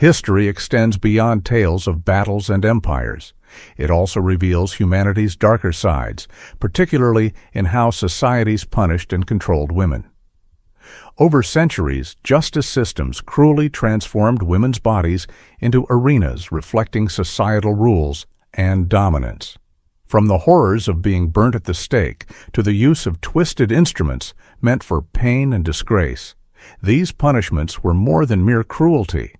History extends beyond tales of battles and empires. It also reveals humanity's darker sides, particularly in how societies punished and controlled women. Over centuries, justice systems cruelly transformed women's bodies into arenas reflecting societal rules and dominance. From the horrors of being burnt at the stake to the use of twisted instruments meant for pain and disgrace, these punishments were more than mere cruelty.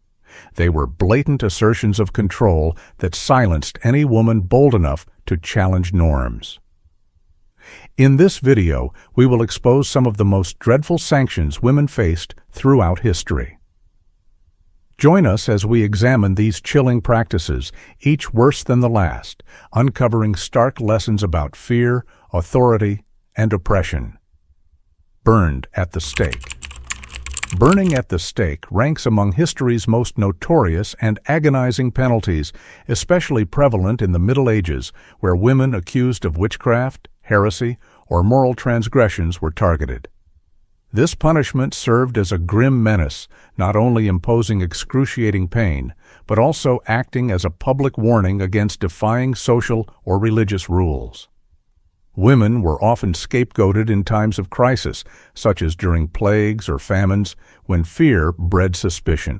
They were blatant assertions of control that silenced any woman bold enough to challenge norms. In this video, we will expose some of the most dreadful sanctions women faced throughout history. Join us as we examine these chilling practices, each worse than the last, uncovering stark lessons about fear, authority, and oppression. Burned at the stake. Burning at the stake ranks among history's most notorious and agonizing penalties, especially prevalent in the Middle Ages, where women accused of witchcraft, heresy, or moral transgressions were targeted. This punishment served as a grim menace, not only imposing excruciating pain, but also acting as a public warning against defying social or religious rules. Women were often scapegoated in times of crisis, such as during plagues or famines, when fear bred suspicion.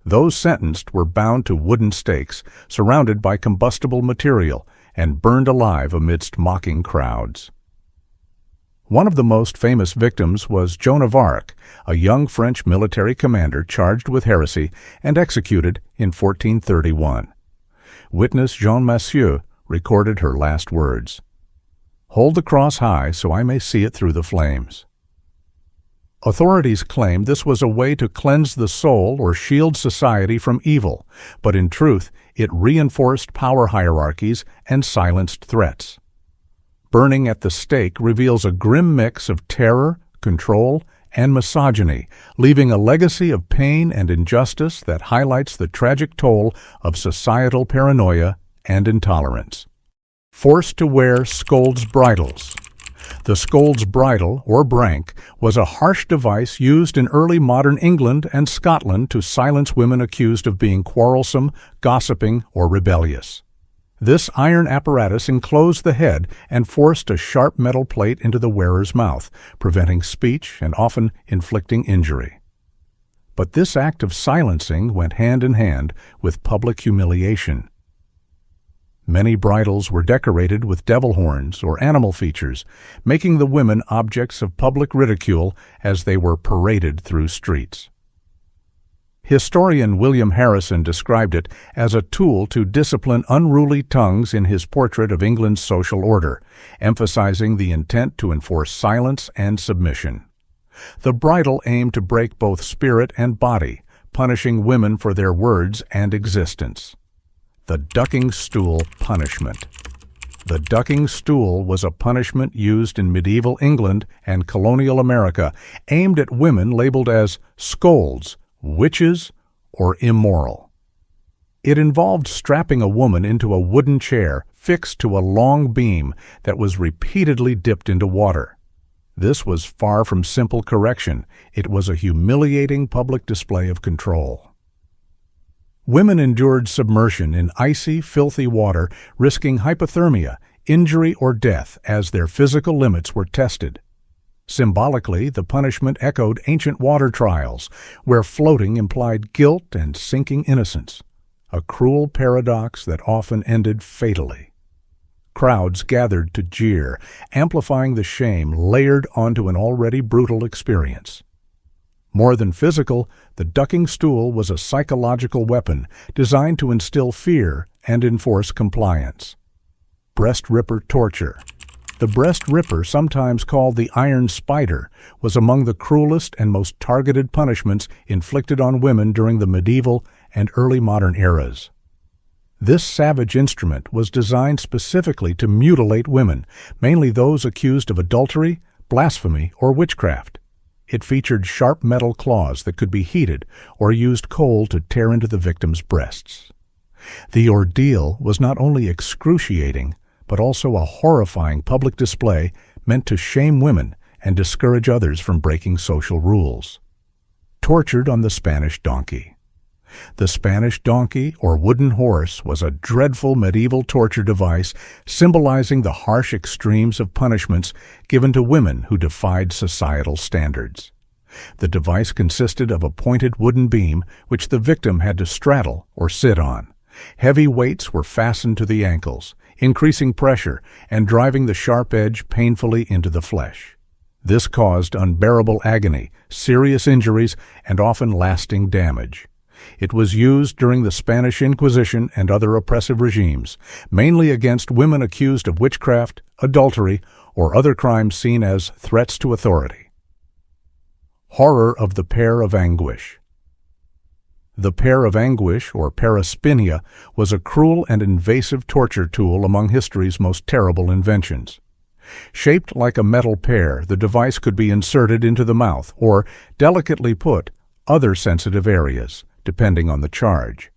Those sentenced were bound to wooden stakes, surrounded by combustible material, and burned alive amidst mocking crowds. One of the most famous victims was Joan of Arc, a young French military commander charged with heresy and executed in 1431. Witness Jean Massieu recorded her last words: "Hold the cross high so I may see it through the flames." Authorities claimed this was a way to cleanse the soul or shield society from evil, but in truth, it reinforced power hierarchies and silenced threats. Burning at the stake reveals a grim mix of terror, control, and misogyny, leaving a legacy of pain and injustice that highlights the tragic toll of societal paranoia and intolerance. Forced to wear scolds bridles. The scold's bridle, or brank, was a harsh device used in early modern England and Scotland to silence women accused of being quarrelsome, gossiping, or rebellious. This iron apparatus enclosed the head and forced a sharp metal plate into the wearer's mouth, preventing speech and often inflicting injury. But this act of silencing went hand in hand with public humiliation. Many bridles were decorated with devil horns or animal features, making the women objects of public ridicule as they were paraded through streets. Historian William Harrison described it as a tool to discipline unruly tongues in his portrait of England's social order, emphasizing the intent to enforce silence and submission. The bridle aimed to break both spirit and body, punishing women for their words and existence. The ducking stool punishment. The ducking stool was a punishment used in medieval England and colonial America, aimed at women labeled as scolds, witches, or immoral. It involved strapping a woman into a wooden chair fixed to a long beam that was repeatedly dipped into water. This was far from simple correction. It was a humiliating public display of control. Women endured submersion in icy, filthy water, risking hypothermia, injury, or death as their physical limits were tested. Symbolically, the punishment echoed ancient water trials, where floating implied guilt and sinking innocence, a cruel paradox that often ended fatally. Crowds gathered to jeer, amplifying the shame layered onto an already brutal experience. More than physical, the ducking stool was a psychological weapon designed to instill fear and enforce compliance. Breast ripper torture. The breast ripper, sometimes called the iron spider, was among the cruelest and most targeted punishments inflicted on women during the medieval and early modern eras. This savage instrument was designed specifically to mutilate women, mainly those accused of adultery, blasphemy, or witchcraft. It featured sharp metal claws that could be heated or used coal to tear into the victim's breasts. The ordeal was not only excruciating, but also a horrifying public display meant to shame women and discourage others from breaking social rules. Tortured on the Spanish donkey. The Spanish donkey or wooden horse was a dreadful medieval torture device symbolizing the harsh extremes of punishments given to women who defied societal standards. The device consisted of a pointed wooden beam which the victim had to straddle or sit on. Heavy weights were fastened to the ankles, increasing pressure and driving the sharp edge painfully into the flesh. This caused unbearable agony, serious injuries, and often lasting damage. It was used during the Spanish Inquisition and other oppressive regimes, mainly against women accused of witchcraft, adultery, or other crimes seen as threats to authority. Horror of the pear of anguish. The pear of anguish, or paraspinia, was a cruel and invasive torture tool among history's most terrible inventions. Shaped like a metal pear, the device could be inserted into the mouth or, delicately put, other sensitive areas, depending on the charge.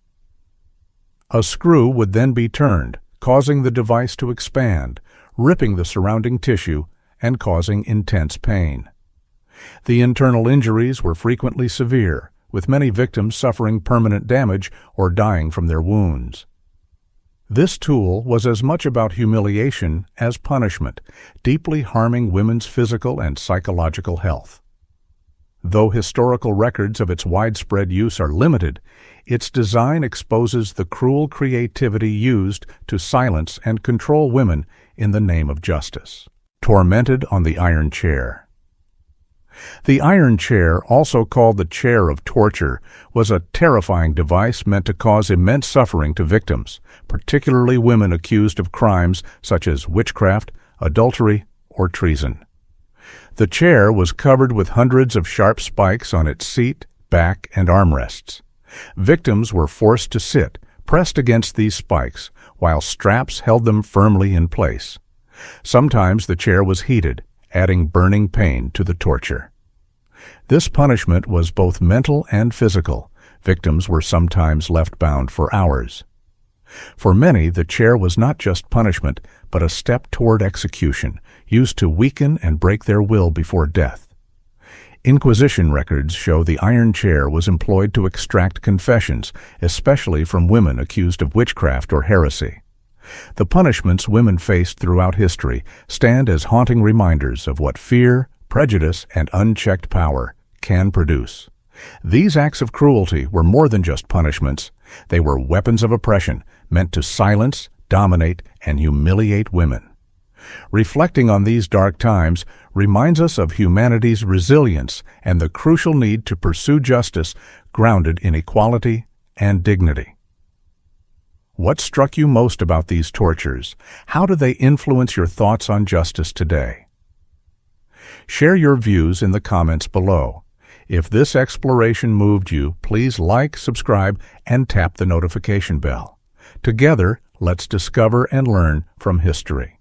A screw would then be turned, causing the device to expand, ripping the surrounding tissue and causing intense pain. The internal injuries were frequently severe, with many victims suffering permanent damage or dying from their wounds. This tool was as much about humiliation as punishment, deeply harming women's physical and psychological health. Though historical records of its widespread use are limited, its design exposes the cruel creativity used to silence and control women in the name of justice. Tormented on the iron chair. The iron chair, also called the chair of torture, was a terrifying device meant to cause immense suffering to victims, particularly women accused of crimes such as witchcraft, adultery, or treason. The chair was covered with hundreds of sharp spikes on its seat, back, and armrests. Victims were forced to sit, pressed against these spikes, while straps held them firmly in place. Sometimes the chair was heated, adding burning pain to the torture. This punishment was both mental and physical. Victims were sometimes left bound for hours. For many, the chair was not just punishment, but a step toward execution, used to weaken and break their will before death. Inquisition records show the iron chair was employed to extract confessions, especially from women accused of witchcraft or heresy. The punishments women faced throughout history stand as haunting reminders of what fear, prejudice, and unchecked power can produce. These acts of cruelty were more than just punishments. They were weapons of oppression meant to silence, dominate, and humiliate women. Reflecting on these dark times reminds us of humanity's resilience and the crucial need to pursue justice grounded in equality and dignity. What struck you most about these tortures? How do they influence your thoughts on justice today? Share your views in the comments below. If this exploration moved you, please like, subscribe, and tap the notification bell. Together, let's discover and learn from history.